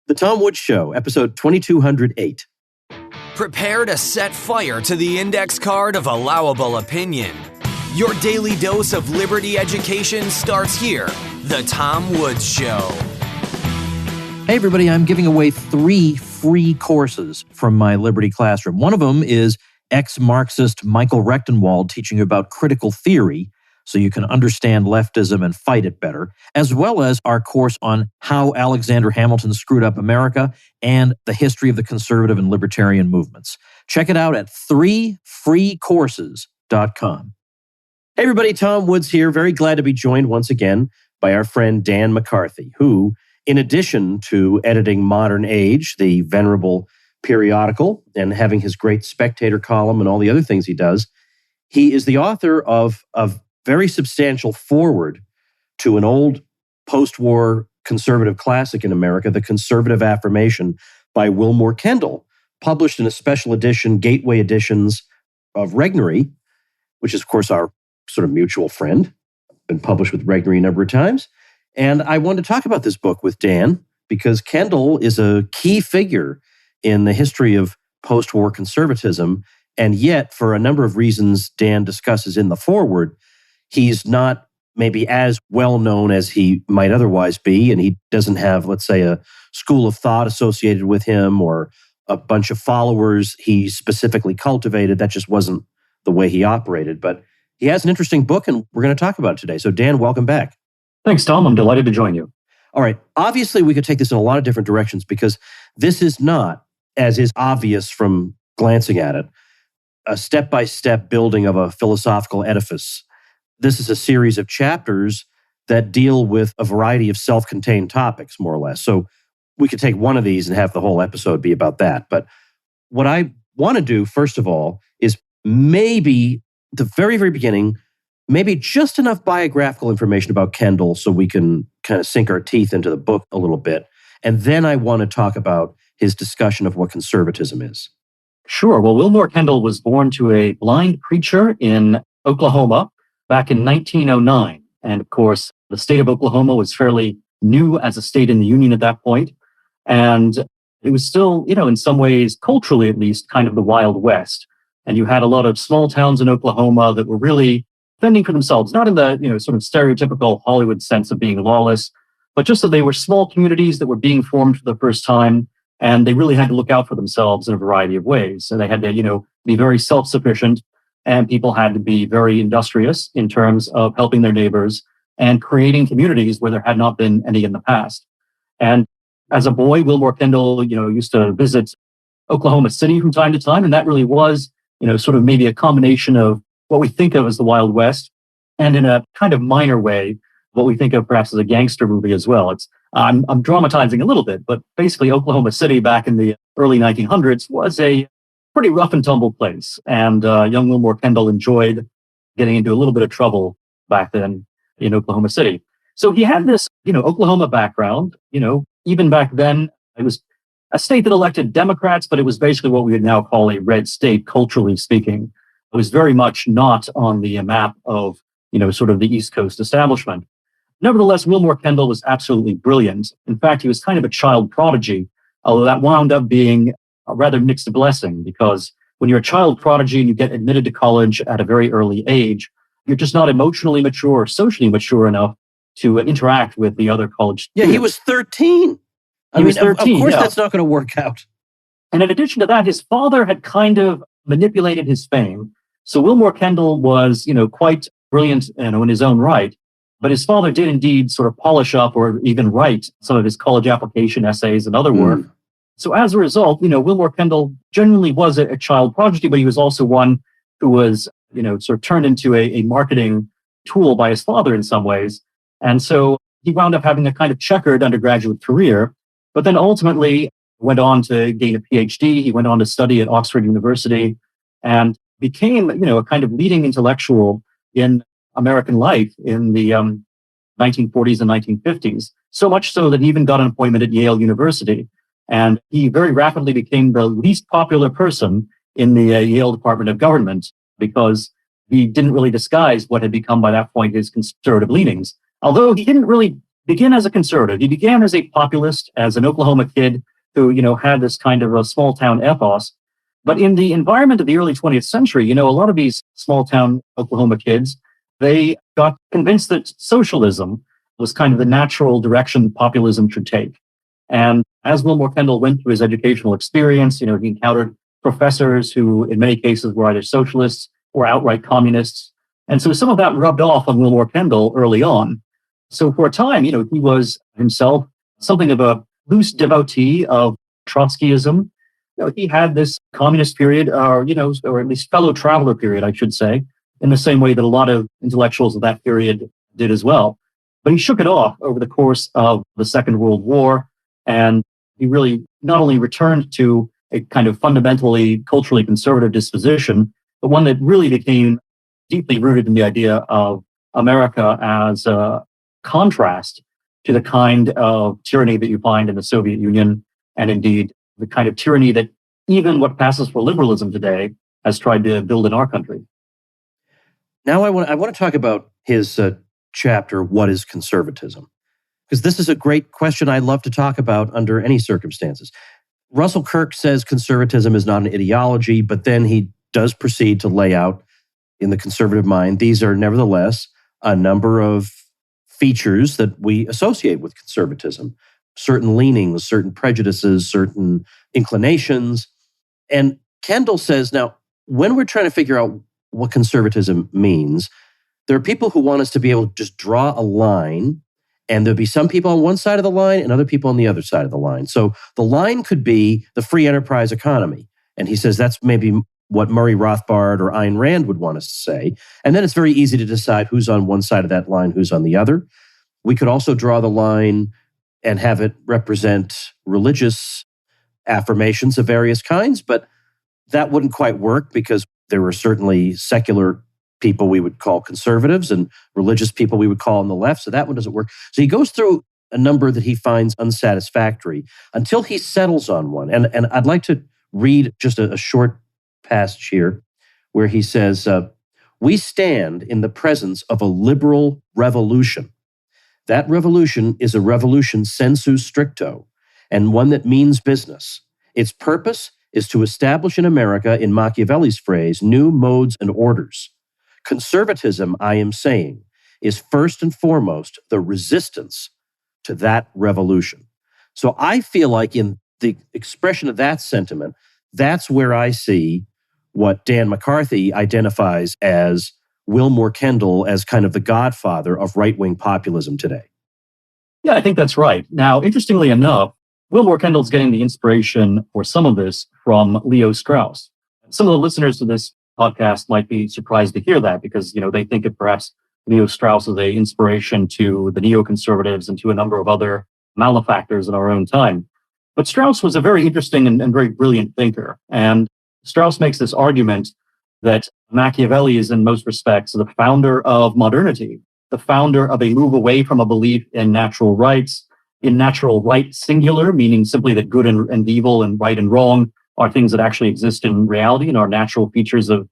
The Tom Woods Show, episode 2208. Prepare to set fire to the index card of allowable opinion. Your daily dose of liberty education starts here. The Tom Woods Show. Hey, everybody, I'm giving away 3 free courses from my Liberty Classroom. One of them is ex-Marxist Michael Rechtenwald teaching you about critical theory so you can understand leftism and fight it better, as well as our course on how Alexander Hamilton screwed up America and the history of the conservative and libertarian movements. Check it out at 3freecourses.com. Hey, everybody, Tom Woods here. Very glad to be joined once again by our friend Dan McCarthy, who, in addition to editing Modern Age, the venerable periodical, and having his great Spectator column and all the other things he does, he is the author of a very substantial foreword to an old post-war conservative classic in America, The Conservative Affirmation by Wilmore Kendall, published in a special edition, Gateway Editions of Regnery, which is, of course, our sort of mutual friend. Been published with Regnery a number of times. And I wanted to talk about this book with Dan because Kendall is a key figure in the history of post-war conservatism. And yet, for a number of reasons Dan discusses in the foreword, he's not maybe as well known as he might otherwise be. And he doesn't have, let's say, a school of thought associated with him or a bunch of followers he specifically cultivated. That just wasn't the way he operated. But he has an interesting book, and we're going to talk about it today. So, Dan, welcome back. Thanks, Tom. I'm delighted to join you. All right. Obviously, we could take this in a lot of different directions because this is not, as is obvious from glancing at it, a step-by-step building of a philosophical edifice. This is a series of chapters that deal with a variety of self-contained topics, more or less. So we could take one of these and have the whole episode be about that. But what I want to do, first of all, is maybe the very, very beginning, maybe just enough biographical information about Kendall so we can kind of sink our teeth into the book a little bit. And then I want to talk about his discussion of what conservatism is. Sure. Well, Wilmore Kendall was born to a blind preacher in Oklahoma back in 1909. And of course, the state of Oklahoma was fairly new as a state in the Union at that point. And it was still, in some ways, culturally at least, kind of the Wild West. And you had a lot of small towns in Oklahoma that were really fending for themselves, not in the, sort of stereotypical Hollywood sense of being lawless, but just that they were small communities that were being formed for the first time. And they really had to look out for themselves in a variety of ways. So they had to, be very self-sufficient, and people had to be very industrious in terms of helping their neighbors and creating communities where there had not been any in the past. And as a boy, Wilmore Kendall, used to visit Oklahoma City from time to time. And that really was, sort of maybe a combination of what we think of as the Wild West and in a kind of minor way, what we think of perhaps as a gangster movie as well. I'm dramatizing a little bit, but basically Oklahoma City back in the early 1900s was a pretty rough and tumble place. And young Wilmore Kendall enjoyed getting into a little bit of trouble back then in Oklahoma City. So he had this, Oklahoma background. Even back then, it was a state that elected Democrats, but it was basically what we would now call a red state, culturally speaking. It was very much not on the map of, sort of the East Coast establishment. Nevertheless, Wilmore Kendall was absolutely brilliant. In fact, he was kind of a child prodigy, although that wound up being a rather mixed blessing, because when you're a child prodigy and you get admitted to college at a very early age, you're just not emotionally mature or socially mature enough to interact with the other college students. Yeah, he was 13. Of course, that's not going to work out. And in addition to that, his father had kind of manipulated his fame. So Wilmore Kendall was, quite brilliant, in his own right. But his father did indeed sort of polish up or even write some of his college application essays and other work. So as a result, Wilmore Kendall genuinely was a child prodigy, but he was also one who was, sort of turned into a marketing tool by his father in some ways. And so he wound up having a kind of checkered undergraduate career, but then ultimately went on to gain a PhD. He went on to study at Oxford University and became, a kind of leading intellectual in American life in the 1940s and 1950s, so much so that he even got an appointment at Yale University. And he very rapidly became the least popular person in the Yale Department of Government because he didn't really disguise what had become by that point his conservative leanings. Although he didn't really begin as a conservative. He began as a populist, as an Oklahoma kid who, had this kind of a small town ethos. But in the environment of the early 20th century, a lot of these small town Oklahoma kids, they got convinced that socialism was kind of the natural direction populism should take. And as Wilmore Kendall went through his educational experience, he encountered professors who, in many cases, were either socialists or outright communists. And so some of that rubbed off on Wilmore Kendall early on. So for a time, he was himself something of a loose devotee of Trotskyism. He had this communist period, or at least fellow traveler period, I should say, in the same way that a lot of intellectuals of that period did as well. But he shook it off over the course of the Second World War. And he really not only returned to a kind of fundamentally culturally conservative disposition, but one that really became deeply rooted in the idea of America as a contrast to the kind of tyranny that you find in the Soviet Union, and indeed the kind of tyranny that even what passes for liberalism today has tried to build in our country. Now I want to talk about his chapter, What is Conservatism? Because this is a great question I love to talk about under any circumstances. Russell Kirk says conservatism is not an ideology, but then he does proceed to lay out in the conservative mind, these are nevertheless a number of features that we associate with conservatism, certain leanings, certain prejudices, certain inclinations. And Kendall says, now, when we're trying to figure out what conservatism means, there are people who want us to be able to just draw a line, and there'll be some people on one side of the line and other people on the other side of the line. So the line could be the free enterprise economy. And he says that's maybe what Murray Rothbard or Ayn Rand would want us to say. And then it's very easy to decide who's on one side of that line, who's on the other. We could also draw the line and have it represent religious affirmations of various kinds, but that wouldn't quite work because there were certainly secular people we would call conservatives and religious people we would call on the left, so that one doesn't work. So he goes through a number that he finds unsatisfactory until he settles on one. And I'd like to read just a short passage here where he says, we stand in the presence of a liberal revolution. That revolution is a revolution sensu stricto, and one that means business. Its purpose is to establish in America, in Machiavelli's phrase, new modes and orders. Conservatism, I am saying, is first and foremost the resistance to that revolution. So I feel like in the expression of that sentiment, that's where I see what Dan McCarthy identifies as Wilmore Kendall as kind of the godfather of right-wing populism today. Yeah, I think that's right. Now, interestingly enough, Wilmore Kendall's getting the inspiration for some of this from Leo Strauss. Some of the listeners to this podcast might be surprised to hear that because, they think of perhaps Leo Strauss as an inspiration to the neoconservatives and to a number of other malefactors in our own time. But Strauss was a very interesting and very brilliant thinker. And Strauss makes this argument that Machiavelli is in most respects the founder of modernity, the founder of a move away from a belief in natural rights, in natural right singular, meaning simply that good and evil and right and wrong are things that actually exist in reality and are natural features of,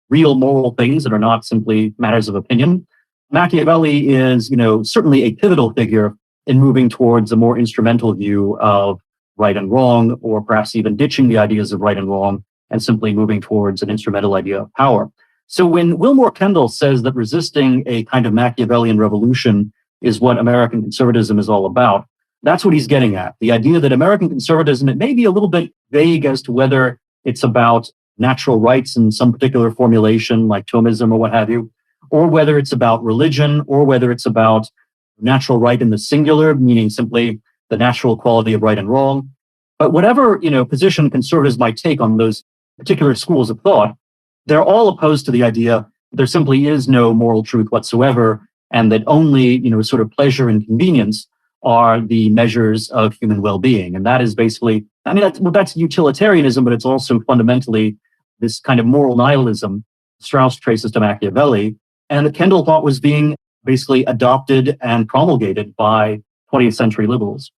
real moral things that are not simply matters of opinion. Machiavelli is, certainly a pivotal figure in moving towards a more instrumental view of right and wrong, or perhaps even ditching the ideas of right and wrong and simply moving towards an instrumental idea of power. So when Wilmore Kendall says that resisting a kind of Machiavellian revolution is what American conservatism is all about, that's what he's getting at. The idea that American conservatism, it may be a little bit vague as to whether it's about natural rights in some particular formulation like Thomism or what have you, or whether it's about religion, or whether it's about natural right in the singular, meaning simply the natural quality of right and wrong. But whatever, position conservatives might take on those particular schools of thought, they're all opposed to the idea that there simply is no moral truth whatsoever, and that only, sort of pleasure and convenience are the measures of human well-being. And that is basically, that's utilitarianism, but it's also fundamentally this kind of moral nihilism Strauss traces to Machiavelli, and that Kendall thought was being basically adopted and promulgated by 20th century liberals.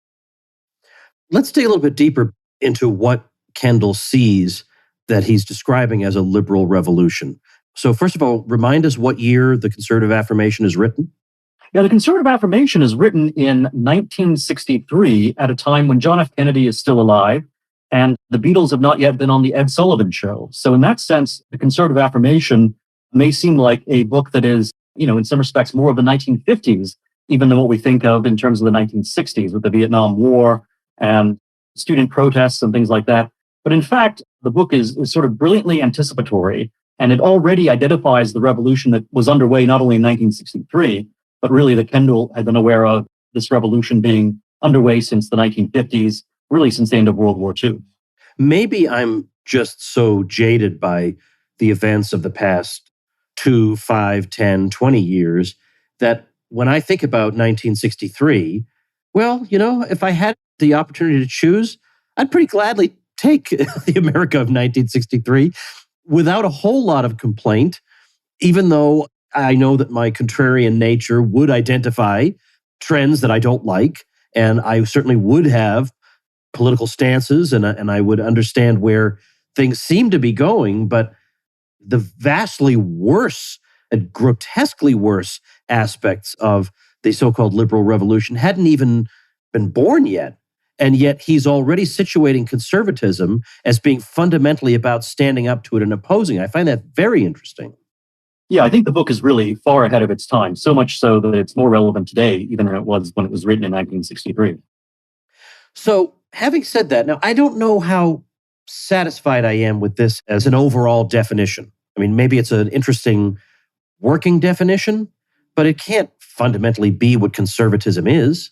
Let's dig a little bit deeper into what Kendall sees that he's describing as a liberal revolution. So first of all, remind us what year the conservative affirmation is written. Yeah, the conservative affirmation is written in 1963 at a time when John F. Kennedy is still alive and the Beatles have not yet been on the Ed Sullivan Show. So in that sense, the conservative affirmation may seem like a book that is, in some respects more of the 1950s, even than what we think of in terms of the 1960s with the Vietnam War and student protests and things like that. But in fact, the book is sort of brilliantly anticipatory, and it already identifies the revolution that was underway not only in 1963, but really that Kendall had been aware of this revolution being underway since the 1950s, really since the end of World War II. Maybe I'm just so jaded by the events of the past 2, 5, 10, 20 years that when I think about 1963, well, if I had the opportunity to choose, I'd pretty gladly take the America of 1963 without a whole lot of complaint, even though I know that my contrarian nature would identify trends that I don't like, and I certainly would have political stances, and I would understand where things seem to be going, but the vastly worse and grotesquely worse aspects of the so-called liberal revolution hadn't even been born yet. And yet he's already situating conservatism as being fundamentally about standing up to it and opposing it. I find that very interesting. Yeah, I think the book is really far ahead of its time, so much so that it's more relevant today even than it was when it was written in 1963. So having said that, now I don't know how satisfied I am with this as an overall definition. I mean, maybe it's an interesting working definition, but it can't fundamentally be what conservatism is.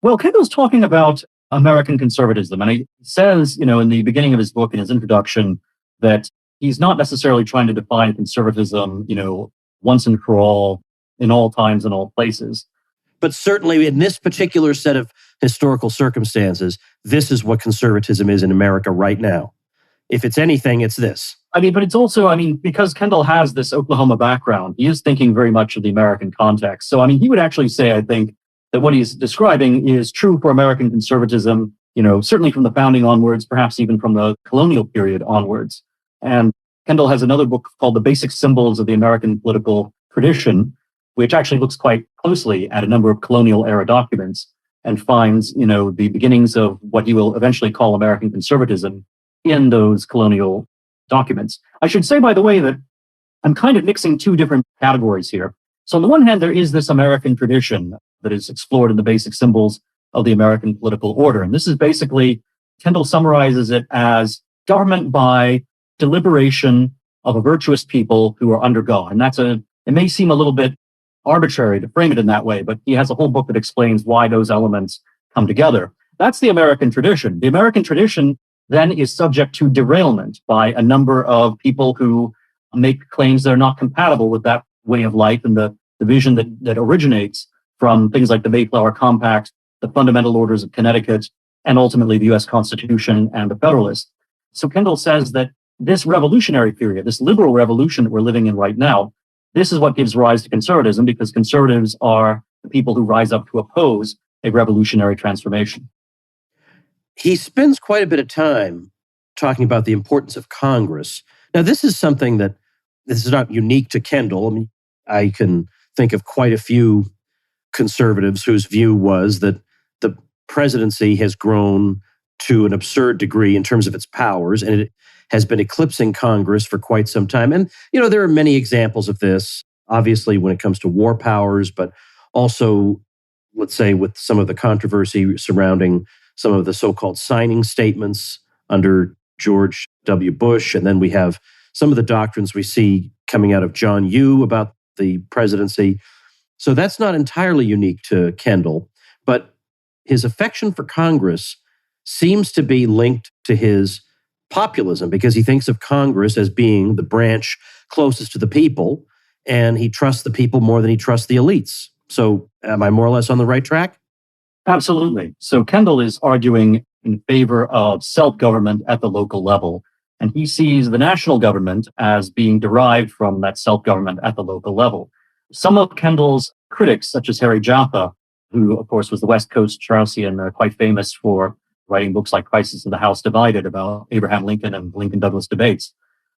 Well, Kendall's talking about American conservatism, and he says, in the beginning of his book, in his introduction, that he's not necessarily trying to define conservatism, once and for all, in all times and all places. But certainly in this particular set of historical circumstances, this is what conservatism is in America right now. If it's anything, it's this. But it's also, because Kendall has this Oklahoma background, he is thinking very much of the American context. So, he would actually say, I think, that what he's describing is true for American conservatism, certainly from the founding onwards, perhaps even from the colonial period onwards. And Kendall has another book called The Basic Symbols of the American Political Tradition, which actually looks quite closely at a number of colonial era documents and finds, the beginnings of what he will eventually call American conservatism in those colonial documents. I should say, by the way, that I'm kind of mixing two different categories here. So on the one hand, there is this American tradition that is explored in the basic symbols of the American political order. And this is basically, Kendall summarizes it as government by deliberation of a virtuous people who are under God. And it may seem a little bit arbitrary to frame it in that way, but he has a whole book that explains why those elements come together. That's the American tradition. The American tradition then is subject to derailment by a number of people who make claims that are not compatible with that way of life and the vision that originates from things like the Mayflower Compact, the Fundamental Orders of Connecticut, and ultimately the U.S. Constitution and the Federalists. So Kendall says that this revolutionary period, this liberal revolution that we're living in right now, this is what gives rise to conservatism, because conservatives are the people who rise up to oppose a revolutionary transformation. He spends quite a bit of time talking about the importance of Congress. Now, this is something that this is not unique to Kendall. I can think of quite a few conservatives whose view was that the presidency has grown to an absurd degree in terms of its powers, and it has been eclipsing Congress for quite some time. And, there are many examples of this, obviously, when it comes to war powers, but also, let's say, with some of the controversy surrounding some of the so-called signing statements under George W. Bush. And then we have some of the doctrines we see coming out of John Yoo about the presidency. So that's not entirely unique to Kendall, but his affection for Congress seems to be linked to his populism, because he thinks of Congress as being the branch closest to the people, and he trusts the people more than he trusts the elites. So am I more or less on the right track? Absolutely. So Kendall is arguing in favor of self-government at the local level, and he sees the national government as being derived from that self-government at the local level. Some of Kendall's critics, such as Harry Jaffa, who, of course, was the West Coast Straussian, quite famous for writing books like Crisis of the House Divided about Abraham Lincoln and Lincoln-Douglas debates.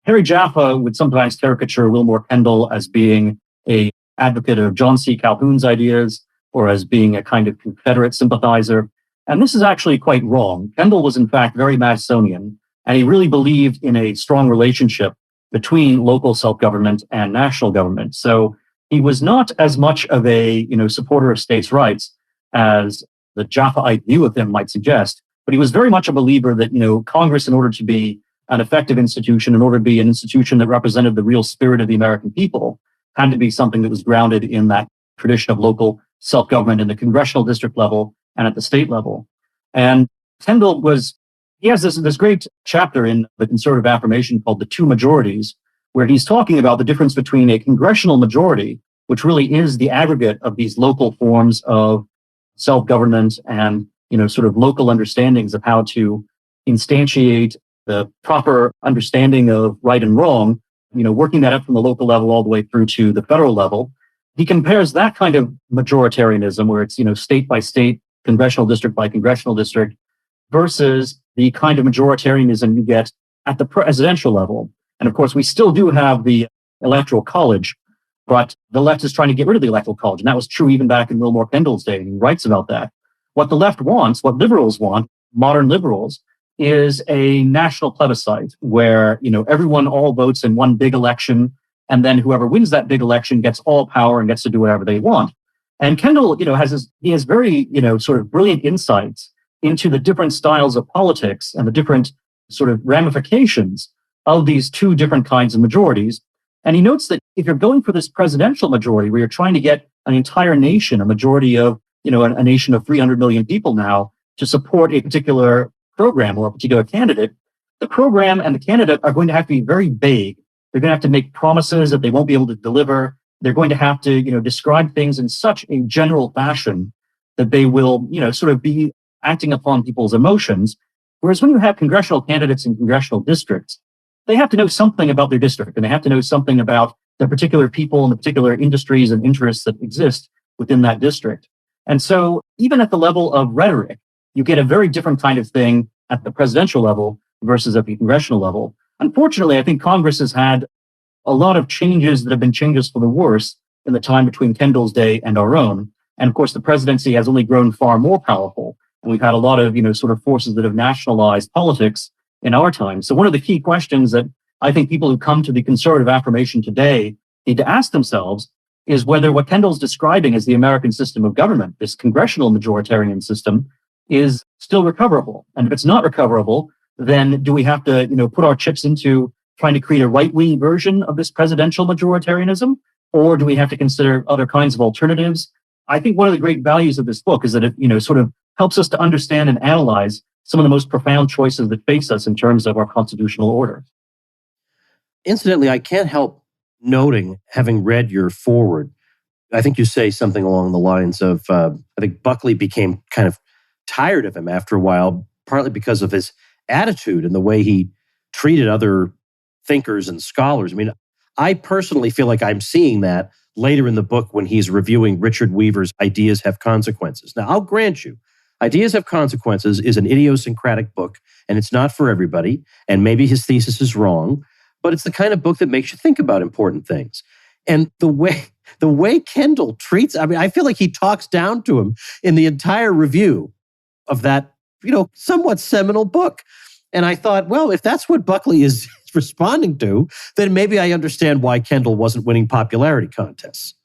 Harry Jaffa would sometimes caricature Wilmore Kendall as being a advocate of John C. Calhoun's ideas or as being a kind of Confederate sympathizer. And this is actually quite wrong. Kendall was, in fact, very Madisonian, and he really believed in a strong relationship between local self-government and national government. So he was not as much of a supporter of states' rights as the Jaffa'ite view of him might suggest, but he was very much a believer that Congress, in order to be an effective institution, in order to be an institution that represented the real spirit of the American people, had to be something that was grounded in that tradition of local self-government in the congressional district level and at the state level. And Kendall he has this great chapter in the conservative affirmation called The Two Majorities, where he's talking about the difference between a congressional majority, which really is the aggregate of these local forms of self-government and, sort of local understandings of how to instantiate the proper understanding of right and wrong, working that up from the local level all the way through to the federal level. He compares that kind of majoritarianism, where it's, state by state, congressional district by congressional district, versus the kind of majoritarianism you get at the presidential level. And of course, we still do have the electoral college, but the left is trying to get rid of the electoral college. And that was true even back in Wilmore Kendall's day. And he writes about that. What the left wants, what liberals want, modern liberals, is a national plebiscite where, everyone all votes in one big election. And then whoever wins that big election gets all power and gets to do whatever they want. And Kendall, has very, sort of brilliant insights into the different styles of politics and the different sort of ramifications of these two different kinds of majorities. And he notes that if you're going for this presidential majority, where you're trying to get an entire nation, a majority of, a nation of 300 million people now, to support a particular program or a particular candidate, the program and the candidate are going to have to be very vague. They're going to have to make promises that they won't be able to deliver. They're going to have to, describe things in such a general fashion that they will, sort of be acting upon people's emotions. Whereas when you have congressional candidates in congressional districts, they have to know something about their district, and they have to know something about the particular people and the particular industries and interests that exist within that district. And so even at the level of rhetoric, you get a very different kind of thing at the presidential level versus at the congressional level. Unfortunately, I think Congress has had a lot of changes that have been changes for the worse in the time between Kendall's day and our own. And of course, the presidency has only grown far more powerful. And we've had a lot of, sort of forces that have nationalized politics in our time. So one of the key questions that I think people who come to the conservative affirmation today need to ask themselves is whether what Kendall's describing as the American system of government, this congressional majoritarian system, is still recoverable. And if it's not recoverable, then do we have to, put our chips into trying to create a right-wing version of this presidential majoritarianism? Or do we have to consider other kinds of alternatives? I think one of the great values of this book is that it, sort of helps us to understand and analyze some of the most profound choices that face us in terms of our constitutional order. Incidentally, I can't help noting, having read your foreword, I think you say something along the lines of, I think Buckley became kind of tired of him after a while, partly because of his attitude and the way he treated other thinkers and scholars. I mean, I personally feel like I'm seeing that later in the book when he's reviewing Richard Weaver's Ideas Have Consequences. Now, I'll grant you, Ideas Have Consequences is an idiosyncratic book, and it's not for everybody, and maybe his thesis is wrong, but it's the kind of book that makes you think about important things. And the way Kendall treats, I mean, I feel like he talks down to him in the entire review of that, somewhat seminal book. And I thought, well, if that's what Buckley is responding to, then maybe I understand why Kendall wasn't winning popularity contests.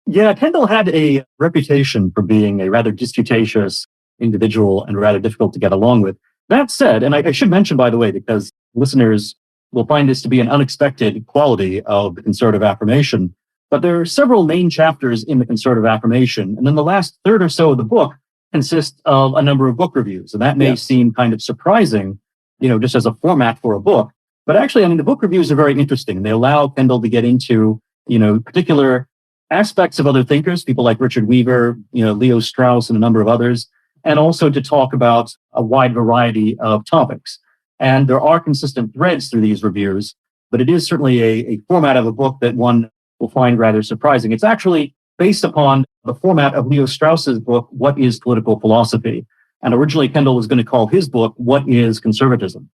Yeah, Kendall had a reputation for being a rather disputatious individual and rather difficult to get along with. That said, and I should mention, by the way, because listeners will find this to be an unexpected quality of the conservative affirmation, but there are several main chapters in the conservative affirmation. And then the last third or so of the book consists of a number of book reviews. And that may seem kind of surprising, just as a format for a book. But actually, I mean, the book reviews are very interesting. They allow Kendall to get into, particular aspects of other thinkers, people like Richard Weaver, Leo Strauss, and a number of others, and also to talk about a wide variety of topics. And there are consistent threads through these reviews, but it is certainly a format of a book that one will find rather surprising. It's actually based upon the format of Leo Strauss's book, What is Political Philosophy? And originally, Kendall was going to call his book, What is Conservatism?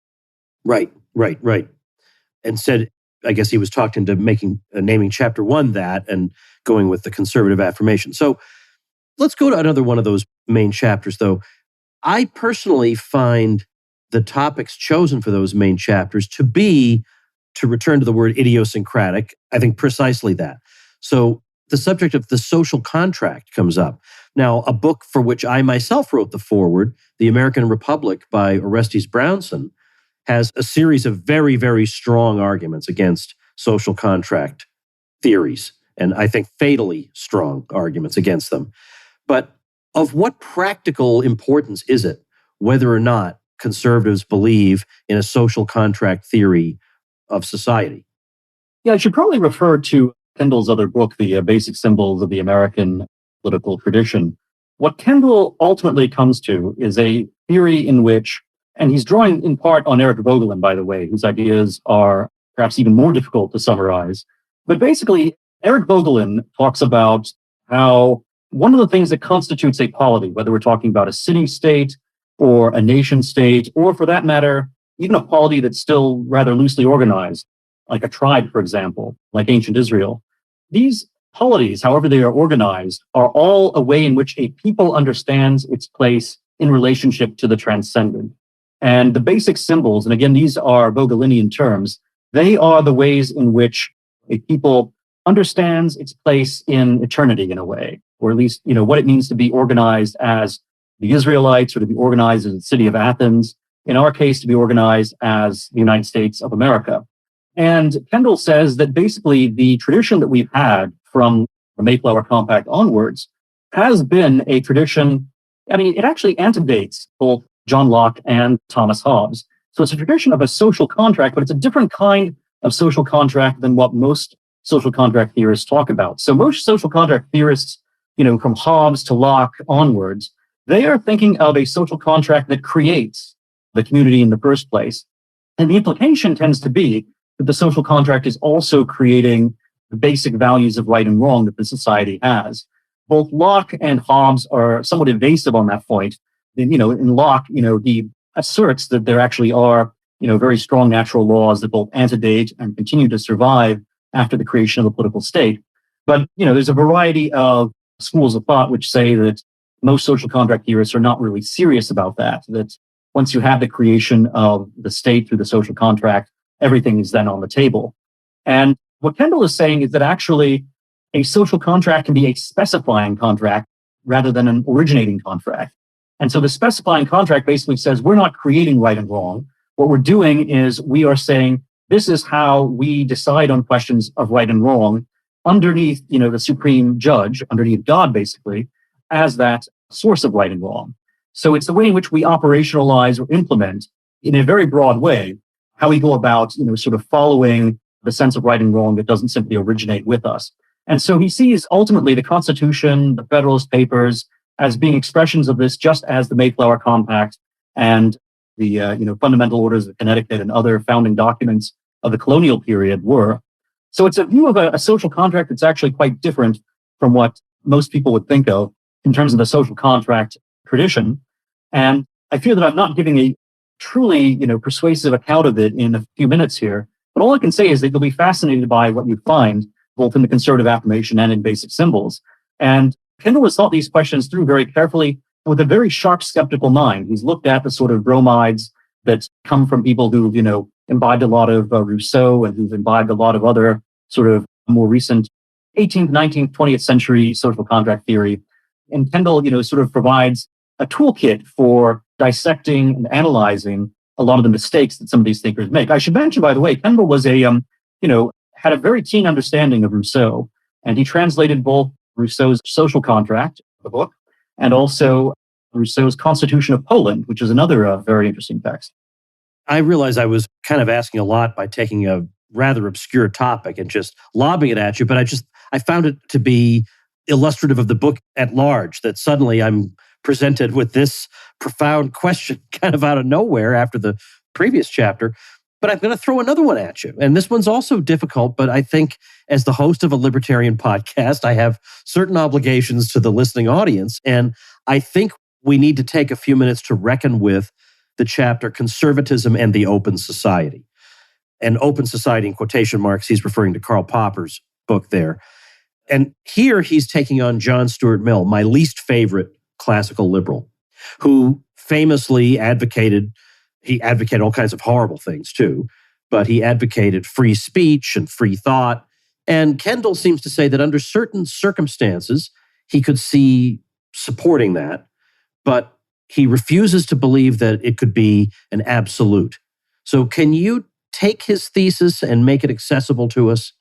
Right. And said I guess he was talked into naming chapter 1 that and going with the conservative affirmation. So let's go to another one of those main chapters, though. I personally find the topics chosen for those main chapters to return to the word idiosyncratic, I think precisely that. So the subject of the social contract comes up. Now, a book for which I myself wrote the foreword, The American Republic by Orestes Brownson, has a series of very, very strong arguments against social contract theories, and I think fatally strong arguments against them. But of what practical importance is it whether or not conservatives believe in a social contract theory of society? Yeah, I should probably refer to Kendall's other book, The Basic Symbols of the American Political Tradition. What Kendall ultimately comes to is a theory in which, and he's drawing in part on Eric Voegelin, by the way, whose ideas are perhaps even more difficult to summarize. But basically, Eric Voegelin talks about how one of the things that constitutes a polity, whether we're talking about a city-state or a nation-state, or for that matter, even a polity that's still rather loosely organized, like a tribe, for example, like ancient Israel, these polities, however they are organized, are all a way in which a people understands its place in relationship to the transcendent. And the basic symbols, and again, these are Vogelinian terms, they are the ways in which a people understands its place in eternity in a way, or at least, what it means to be organized as the Israelites, or to be organized as the city of Athens, in our case, to be organized as the United States of America. And Kendall says that basically the tradition that we've had from the Mayflower Compact onwards has been a tradition, it actually antedates both John Locke and Thomas Hobbes. So it's a tradition of a social contract, but it's a different kind of social contract than what most social contract theorists talk about. So most social contract theorists, from Hobbes to Locke onwards, they are thinking of a social contract that creates the community in the first place. And the implication tends to be that the social contract is also creating the basic values of right and wrong that the society has. Both Locke and Hobbes are somewhat evasive on that point. In Locke, he asserts that there actually are, very strong natural laws that both antedate and continue to survive after the creation of the political state. But, there's a variety of schools of thought which say that most social contract theorists are not really serious about that once you have the creation of the state through the social contract, everything is then on the table. And what Kendall is saying is that actually a social contract can be a specifying contract rather than an originating contract. And so the specifying contract basically says we're not creating right and wrong. What we're doing is we are saying this is how we decide on questions of right and wrong underneath, the supreme judge, underneath God, basically, as that source of right and wrong. So it's the way in which we operationalize or implement in a very broad way how we go about, sort of following the sense of right and wrong that doesn't simply originate with us. And so he sees ultimately the Constitution, the Federalist Papers as being expressions of this, just as the Mayflower Compact and the, fundamental orders of Connecticut and other founding documents of the colonial period were. So it's a view of a social contract that's actually quite different from what most people would think of in terms of the social contract tradition. And I fear that I'm not giving a truly, persuasive account of it in a few minutes here. But all I can say is that you'll be fascinated by what you find, both in the conservative affirmation and in basic symbols. And Kendall has thought these questions through very carefully with a very sharp, skeptical mind. He's looked at the sort of bromides that come from people who've, imbibed a lot of Rousseau and who've imbibed a lot of other sort of more recent 18th, 19th, 20th century social contract theory. And Kendall, sort of provides a toolkit for dissecting and analyzing a lot of the mistakes that some of these thinkers make. I should mention, by the way, Kendall was had a very keen understanding of Rousseau, and he translated both Rousseau's Social Contract, the book, and also Rousseau's Constitution of Poland, which is another very interesting text. I realized I was kind of asking a lot by taking a rather obscure topic and just lobbing it at you, but I found it to be illustrative of the book at large, that suddenly I'm presented with this profound question kind of out of nowhere after the previous chapter. But I'm going to throw another one at you. And this one's also difficult, but I think as the host of a libertarian podcast, I have certain obligations to the listening audience. And I think we need to take a few minutes to reckon with the chapter Conservatism and the Open Society. and open society in quotation marks, he's referring to Karl Popper's book there. And here he's taking on John Stuart Mill, my least favorite classical liberal, who famously advocated all kinds of horrible things too, but he advocated free speech and free thought. And Kendall seems to say that under certain circumstances, he could see supporting that, but he refuses to believe that it could be an absolute. So can you take his thesis and make it accessible to us?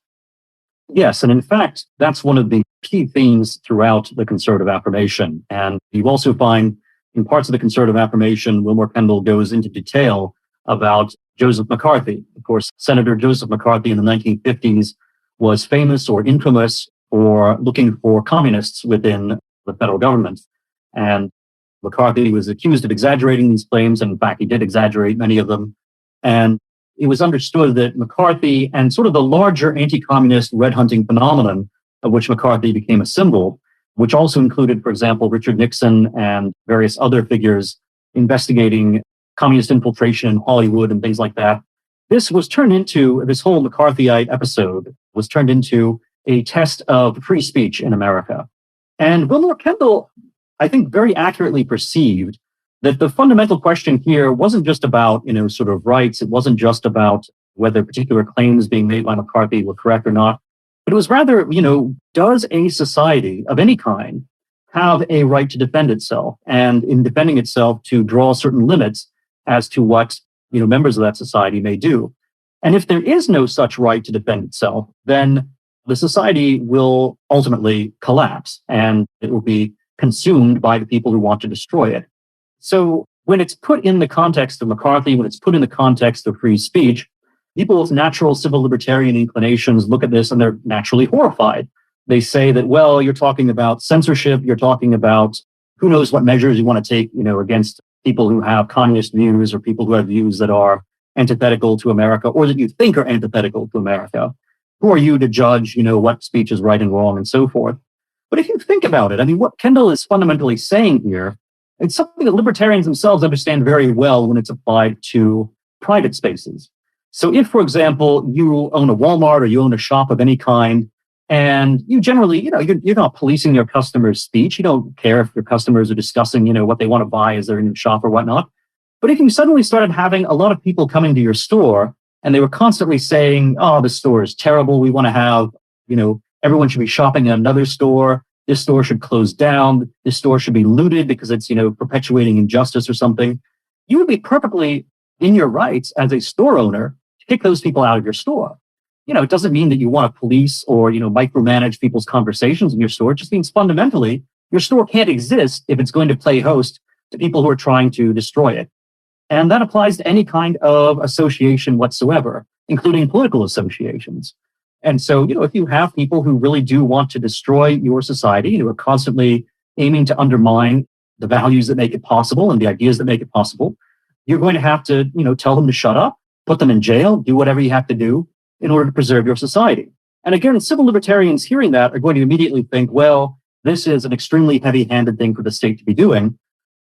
Yes, and in fact, that's one of the key themes throughout the conservative affirmation. And you also find in parts of the conservative affirmation, Wilmer Kendall goes into detail about Joseph McCarthy. Of course, Senator Joseph McCarthy in the 1950s was famous or infamous for looking for communists within the federal government. And McCarthy was accused of exaggerating these claims. And in fact, he did exaggerate many of them. And it was understood that McCarthy and sort of the larger anti-communist red hunting phenomenon of which McCarthy became a symbol, which also included, for example, Richard Nixon and various other figures investigating communist infiltration in Hollywood and things like that. This whole McCarthyite episode was turned into a test of free speech in America. And Wilmer Kendall, I think, very accurately perceived that the fundamental question here wasn't just about, sort of rights. It wasn't just about whether particular claims being made by McCarthy were correct or not. But it was rather, does a society of any kind have a right to defend itself? And in defending itself, to draw certain limits as to what, members of that society may do. And if there is no such right to defend itself, then the society will ultimately collapse and it will be consumed by the people who want to destroy it. So when it's put in the context of McCarthy, when it's put in the context of free speech, people with natural civil libertarian inclinations look at this and they're naturally horrified. They say that, well, you're talking about censorship, you're talking about who knows what measures you want to take, against people who have communist views or people who have views that are antithetical to America or that you think are antithetical to America. Who are you to judge, what speech is right and wrong and so forth? But if you think about it, what Kendall is fundamentally saying here, it's something that libertarians themselves understand very well when it's applied to private spaces. So if, for example, you own a Walmart or you own a shop of any kind, and you generally, you're not policing your customers' speech. You don't care if your customers are discussing, what they want to buy as they're in your shop or whatnot. But if you suddenly started having a lot of people coming to your store and they were constantly saying, oh, this store is terrible. We want to have, everyone should be shopping at another store. This store should close down. This store should be looted because it's, perpetuating injustice or something. You would be perfectly in your rights as a store owner to kick those people out of your store. It doesn't mean that you want to police or, micromanage people's conversations in your store. It just means fundamentally your store can't exist if it's going to play host to people who are trying to destroy it. And that applies to any kind of association whatsoever, including political associations. And so, if you have people who really do want to destroy your society, who are constantly aiming to undermine the values that make it possible and the ideas that make it possible, you're going to have to, tell them to shut up, put them in jail, do whatever you have to do in order to preserve your society. And again, civil libertarians hearing that are going to immediately think, well, this is an extremely heavy-handed thing for the state to be doing.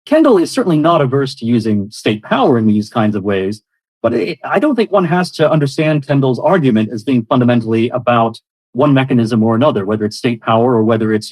Kendall is certainly not averse to using state power in these kinds of ways, but I don't think one has to understand Kendall's argument as being fundamentally about one mechanism or another, whether it's state power or whether it's,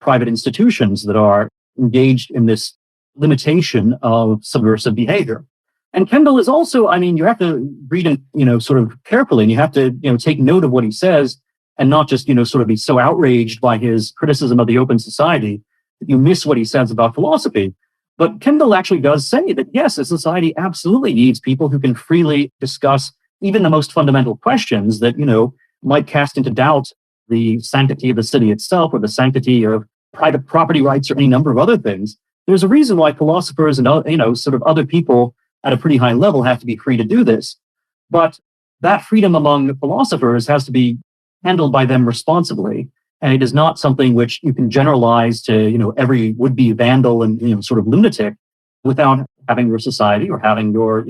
private institutions that are engaged in this limitation of subversive behavior. And Kendall is also, you have to read it, sort of carefully, and you have to, take note of what he says and not just, sort of be so outraged by his criticism of the open society that you miss what he says about philosophy. But Kendall actually does say that, yes, a society absolutely needs people who can freely discuss even the most fundamental questions that, might cast into doubt the sanctity of the city itself or the sanctity of private property rights or any number of other things. There's a reason why philosophers and, sort of other people at a pretty high level have to be free to do this. But that freedom among philosophers has to be handled by them responsibly. And it is not something which you can generalize to, every would-be vandal and, sort of lunatic without having your society or having your,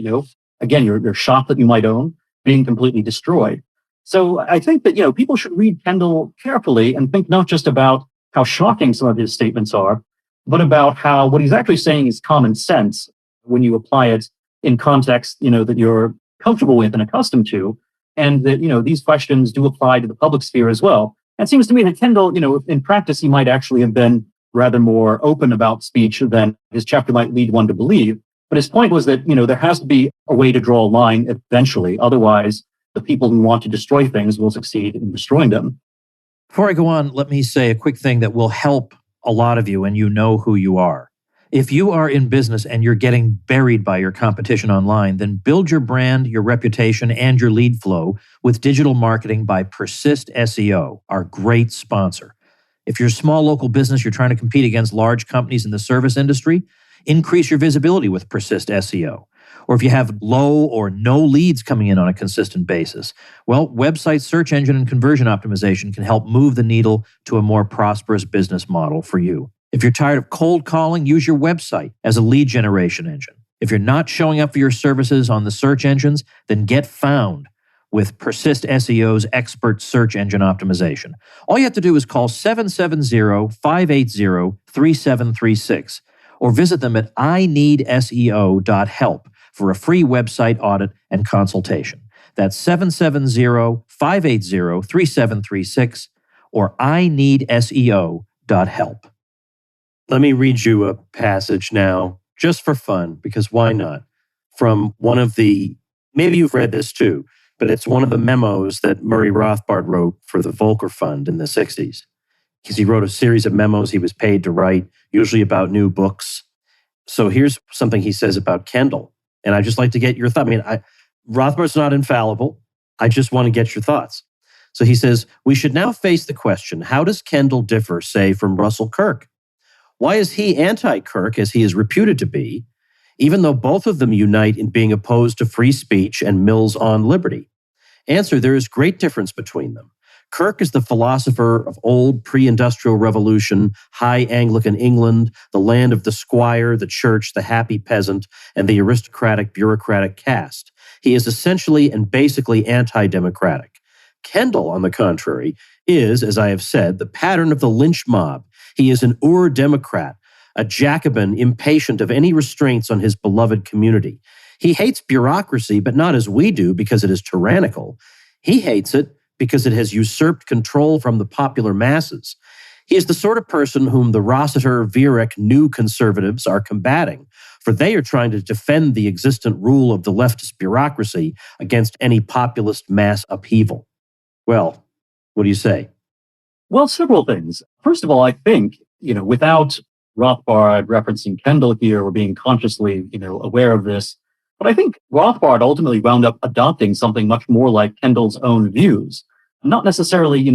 again, your shop that you might own being completely destroyed. So I think that, people should read Kendall carefully and think not just about how shocking some of his statements are, but about how what he's actually saying is common sense when you apply it in context, that you're comfortable with and accustomed to, and that, these questions do apply to the public sphere as well. And it seems to me that Kendall, in practice, he might actually have been rather more open about speech than his chapter might lead one to believe. But his point was that, there has to be a way to draw a line eventually. Otherwise, the people who want to destroy things will succeed in destroying them. Before I go on, let me say a quick thing that will help a lot of you, and you know who you are. If you are in business and you're getting buried by your competition online, then build your brand, your reputation, and your lead flow with digital marketing by Persist SEO, our great sponsor. If you're a small local business, you're trying to compete against large companies in the service industry, increase your visibility with Persist SEO. Or if you have low or no leads coming in on a consistent basis, well, website search engine and conversion optimization can help move the needle to a more prosperous business model for you. If you're tired of cold calling, use your website as a lead generation engine. If you're not showing up for your services on the search engines, then get found with Persist SEO's expert search engine optimization. All you have to do is call 770-580-3736 or visit them at ineedseo.help for a free website audit and consultation. That's 770-580-3736 or ineedseo.help. Let me read you a passage now, just for fun, because why not? From one of the, maybe you've read this too, but it's one of the memos that Murray Rothbard wrote for the Volcker Fund in the 60s. Because he wrote a series of memos he was paid to write, usually about new books. So here's something he says about Kendall. And I'd just like to get your thought. Rothbard's not infallible. I just want to get your thoughts. So he says, we should now face the question, how does Kendall differ, say, from Russell Kirk? Why is he anti-Kirk, as he is reputed to be, even though both of them unite in being opposed to free speech and Mill's on liberty? Answer, there is great difference between them. Kirk is the philosopher of old pre-industrial revolution, high Anglican England, the land of the squire, the church, the happy peasant, and the aristocratic bureaucratic caste. He is essentially and basically anti-democratic. Kendall, on the contrary, is, as I have said, the pattern of the lynch mob. He is an Ur-Democrat, a Jacobin impatient of any restraints on his beloved community. He hates bureaucracy, but not as we do because it is tyrannical. He hates it because it has usurped control from the popular masses. He is the sort of person whom the Rossiter-Viereck new conservatives are combating, for they are trying to defend the existent rule of the leftist bureaucracy against any populist mass upheaval. Well, what do you say? Well, several things. First of all, I think, without Rothbard referencing Kendall here or being consciously, aware of this, but I think Rothbard ultimately wound up adopting something much more like Kendall's own views, not necessarily,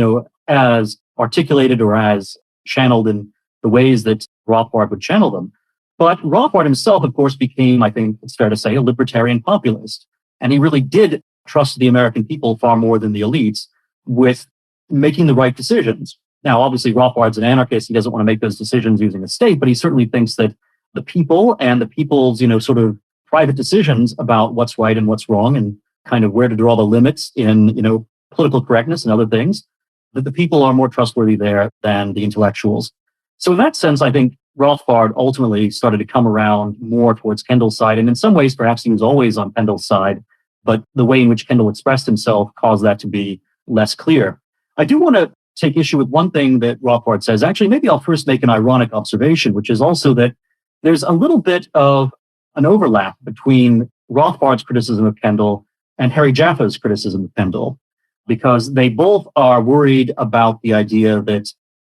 as articulated or as channeled in the ways that Rothbard would channel them. But Rothbard himself, of course, became, I think it's fair to say, a libertarian populist. And he really did trust the American people far more than the elites with making the right decisions. Now, obviously, Rothbard's an anarchist. He doesn't want to make those decisions using the state, but he certainly thinks that the people and the people's, sort of private decisions about what's right and what's wrong and kind of where to draw the limits in, political correctness and other things, that the people are more trustworthy there than the intellectuals. So in that sense, I think Rothbard ultimately started to come around more towards Kendall's side. And in some ways, perhaps he was always on Kendall's side, but the way in which Kendall expressed himself caused that to be less clear. I do want to take issue with one thing that Rothbard says. Actually, maybe I'll first make an ironic observation, which is also that there's a little bit of an overlap between Rothbard's criticism of Kendall and Harry Jaffe's criticism of Kendall, because they both are worried about the idea that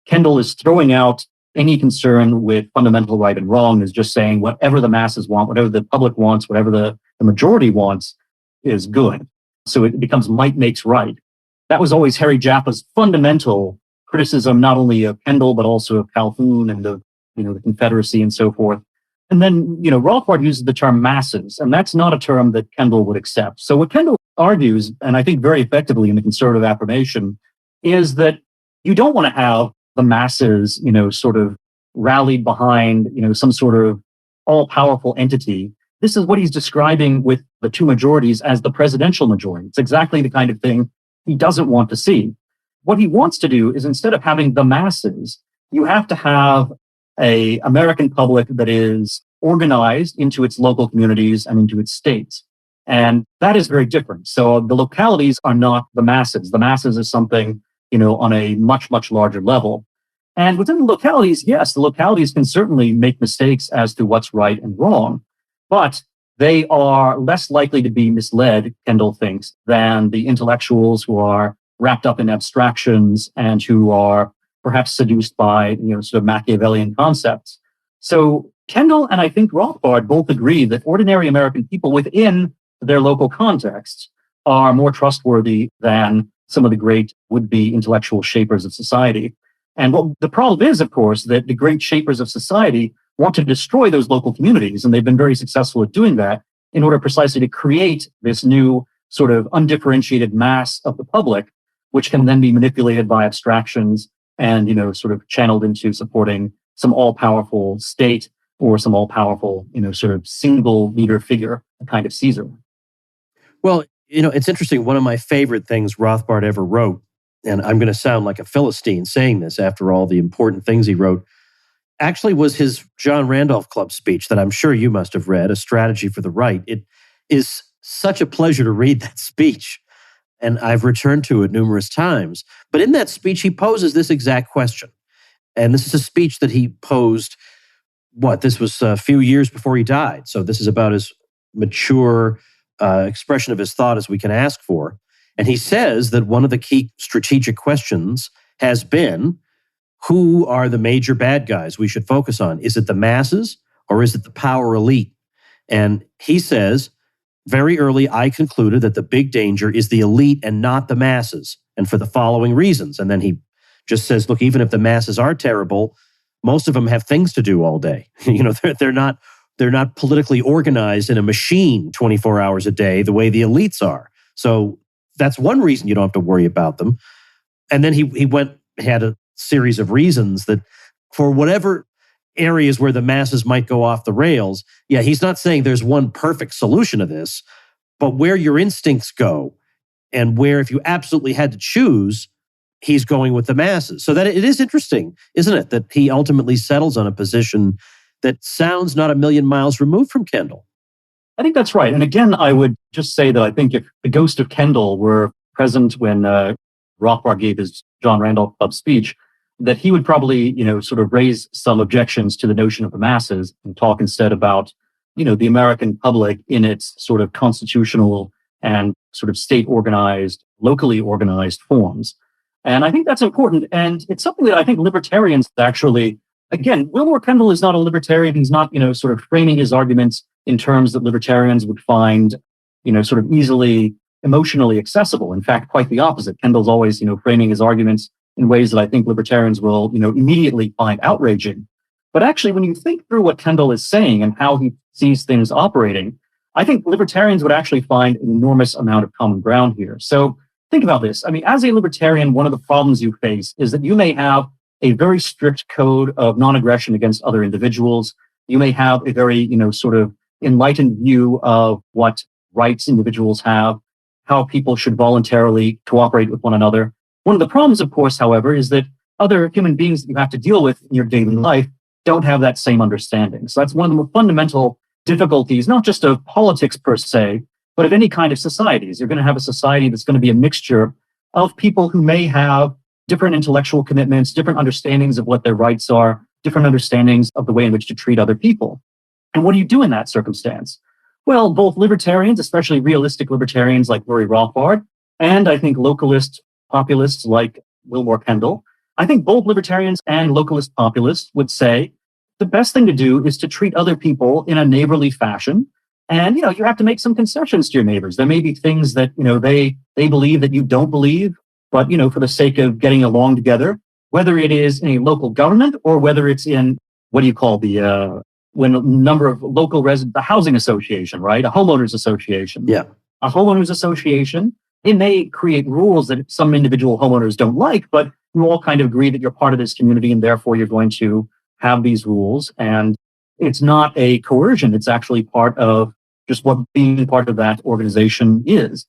Kendall is throwing out any concern with fundamental right and wrong, is just saying whatever the masses want, whatever the public wants, whatever the majority wants is good. So it becomes might makes right. That was always Harry Jaffe's fundamental criticism, not only of Kendall, but also of Calhoun and of, the Confederacy and so forth. And then, Rothbard uses the term masses, and that's not a term that Kendall would accept. So what Kendall argues, and I think very effectively in the conservative affirmation, is that you don't want to have the masses, sort of rallied behind, some sort of all-powerful entity. This is what he's describing with the two majorities as the presidential majority. It's exactly the kind of thing he doesn't want to see. What he wants to do is, instead of having the masses, you have to have an American public that is organized into its local communities and into its states. And that is very different. So the localities are not the masses. The masses is something, on a much, much larger level. And within the localities, yes, the localities can certainly make mistakes as to what's right and wrong, but they are less likely to be misled, Kendall thinks, than the intellectuals who are wrapped up in abstractions and who are perhaps seduced by, sort of Machiavellian concepts. So Kendall and I think Rothbard both agree that ordinary American people within their local contexts are more trustworthy than some of the great would-be intellectual shapers of society. And what the problem is, of course, that the great shapers of society want to destroy those local communities, and they've been very successful at doing that in order precisely to create this new sort of undifferentiated mass of the public, which can then be manipulated by abstractions and, sort of channeled into supporting some all-powerful state or some all-powerful, sort of single leader figure, a kind of Caesar. Well, it's interesting. One of my favorite things Rothbard ever wrote, and I'm going to sound like a Philistine saying this after all the important things he wrote, actually was his John Randolph Club speech that I'm sure you must have read, A Strategy for the Right. It is such a pleasure to read that speech, and I've returned to it numerous times. But in that speech, he poses this exact question. And this is a speech that he posed, this was a few years before he died. So this is about as mature expression of his thought as we can ask for. And he says that one of the key strategic questions has been, who are the major bad guys we should focus on? Is it the masses or is it the power elite? And he says, very early, I concluded that the big danger is the elite and not the masses, and for the following reasons. And then he just says, look, even if the masses are terrible, most of them have things to do all day. They're not politically organized in a machine 24 hours a day the way the elites are. So that's one reason you don't have to worry about them. And then he had a series of reasons that for whatever areas where the masses might go off the rails, he's not saying there's one perfect solution to this, but where your instincts go and where if you absolutely had to choose, he's going with the masses. So that it is interesting, isn't it, that he ultimately settles on a position that sounds not a million miles removed from Kendall. I think that's right. And again, I would just say that I think if the ghost of Kendall were present when Rothbard gave his John Randolph Club speech, that he would probably, sort of raise some objections to the notion of the masses and talk instead about, the American public in its sort of constitutional and sort of state organized, locally organized forms. And I think that's important. And it's something that I think libertarians actually, again, Wilmore Kendall is not a libertarian. He's not, sort of framing his arguments in terms that libertarians would find, sort of easily emotionally accessible. In fact, quite the opposite. Kendall's always, framing his arguments in ways that I think libertarians will, immediately find outraging. But actually, when you think through what Kendall is saying and how he sees things operating, I think libertarians would actually find an enormous amount of common ground here. So think about this. I mean, as a libertarian, one of the problems you face is that you may have a very strict code of non-aggression against other individuals. You may have a very, sort of enlightened view of what rights individuals have, how people should voluntarily cooperate with one another. One of the problems, of course, however, is that other human beings that you have to deal with in your daily life don't have that same understanding. So that's one of the fundamental difficulties, not just of politics per se, but of any kind of societies. You're going to have a society that's going to be a mixture of people who may have different intellectual commitments, different understandings of what their rights are, different understandings of the way in which to treat other people. And what do you do in that circumstance? Well, both libertarians, especially realistic libertarians like Murray Rothbard, and I think localist populists like Wilmore Kendall, I think both libertarians and localist populists would say the best thing to do is to treat other people in a neighborly fashion. And, you have to make some concessions to your neighbors. There may be things that, they believe that you don't believe, but, for the sake of getting along together, whether it is in a local government or whether it's in what do you call when a number of local residents, the housing association, right? A homeowners association. Yeah. A homeowners association, it may create rules that some individual homeowners don't like, but you all kind of agree that you're part of this community and therefore you're going to have these rules. And it's not a coercion. It's actually part of just what being part of that organization is.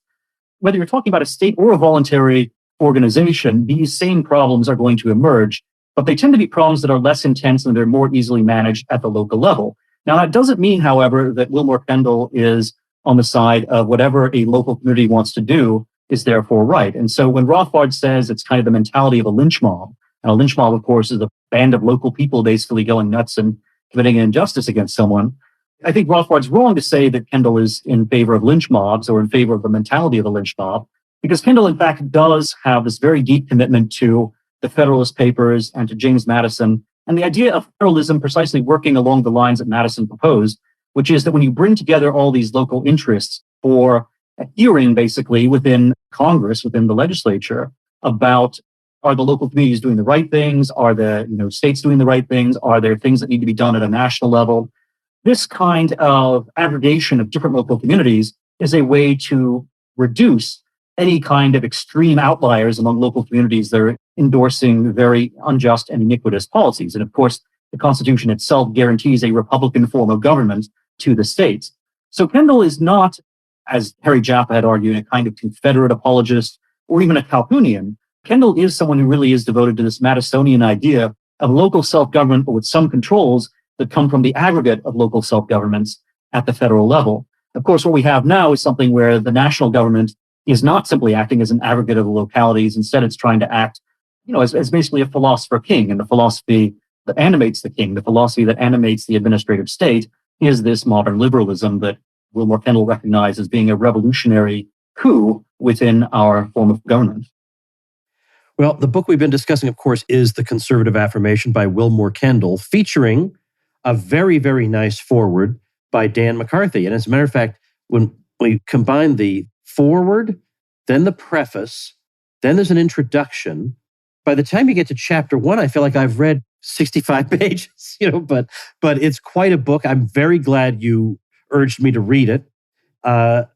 Whether you're talking about a state or a voluntary organization, these same problems are going to emerge, but they tend to be problems that are less intense and they're more easily managed at the local level. Now, that doesn't mean, however, that Wilmore Kendall is on the side of whatever a local community wants to do is therefore right. And so when Rothbard says it's kind of the mentality of a lynch mob, and a lynch mob, of course, is a band of local people basically going nuts and committing an injustice against someone, I think Rothbard's wrong to say that Kendall is in favor of lynch mobs or in favor of the mentality of the lynch mob, because Kendall, in fact, does have this very deep commitment to the Federalist Papers and to James Madison, and the idea of federalism precisely working along the lines that Madison proposed, which is that when you bring together all these local interests for a hearing, basically, within Congress, within the legislature, about are the local communities doing the right things? Are the states doing the right things? Are there things that need to be done at a national level? This kind of aggregation of different local communities is a way to reduce any kind of extreme outliers among local communities that are endorsing very unjust and iniquitous policies. And of course, the Constitution itself guarantees a Republican form of government to the states. So Kendall is not, as Harry Jaffa had argued, a kind of Confederate apologist or even a Calhounian. Kendall is someone who really is devoted to this Madisonian idea of local self-government, but with some controls that come from the aggregate of local self-governments at the federal level. Of course, what we have now is something where the national government is not simply acting as an aggregate of the localities. Instead, it's trying to act, as basically a philosopher king. And the philosophy that animates the king, the philosophy that animates the administrative state, is this modern liberalism that Wilmore Kendall recognized as being a revolutionary coup within our form of government. Well, the book we've been discussing, of course, is The Conservative Affirmation by Wilmore Kendall, featuring a very, very nice foreword by Dan McCarthy. And as a matter of fact, when we combine the foreword, then the preface, then there's an introduction, by the time you get to chapter 1, I feel like I've read 65 pages, but it's quite a book. I'm very glad you urged me to read it. My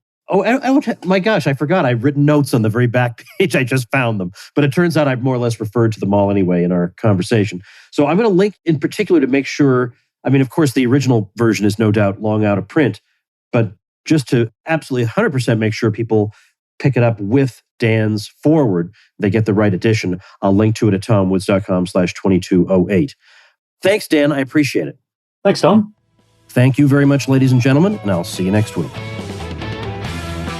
gosh, I forgot. I've written notes on the very back page. I just found them. But it turns out I've more or less referred to them all anyway in our conversation. So I'm going to link in particular to make sure, of course, the original version is no doubt long out of print, but just to absolutely 100% make sure people pick it up with Dan's foreword, they get the right edition. I'll link to it at tomwoods.com/2208. Thanks, Dan. I appreciate it. Thanks, Tom. Thank you very much, ladies and gentlemen, and I'll see you next week.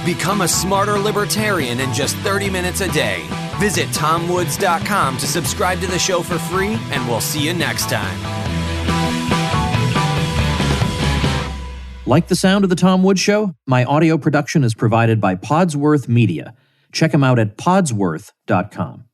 Become a smarter libertarian in just 30 minutes a day. Visit tomwoods.com to subscribe to the show for free, and we'll see you next time. Like the sound of The Tom Woods Show? My audio production is provided by Podsworth Media. Check them out at podsworth.com.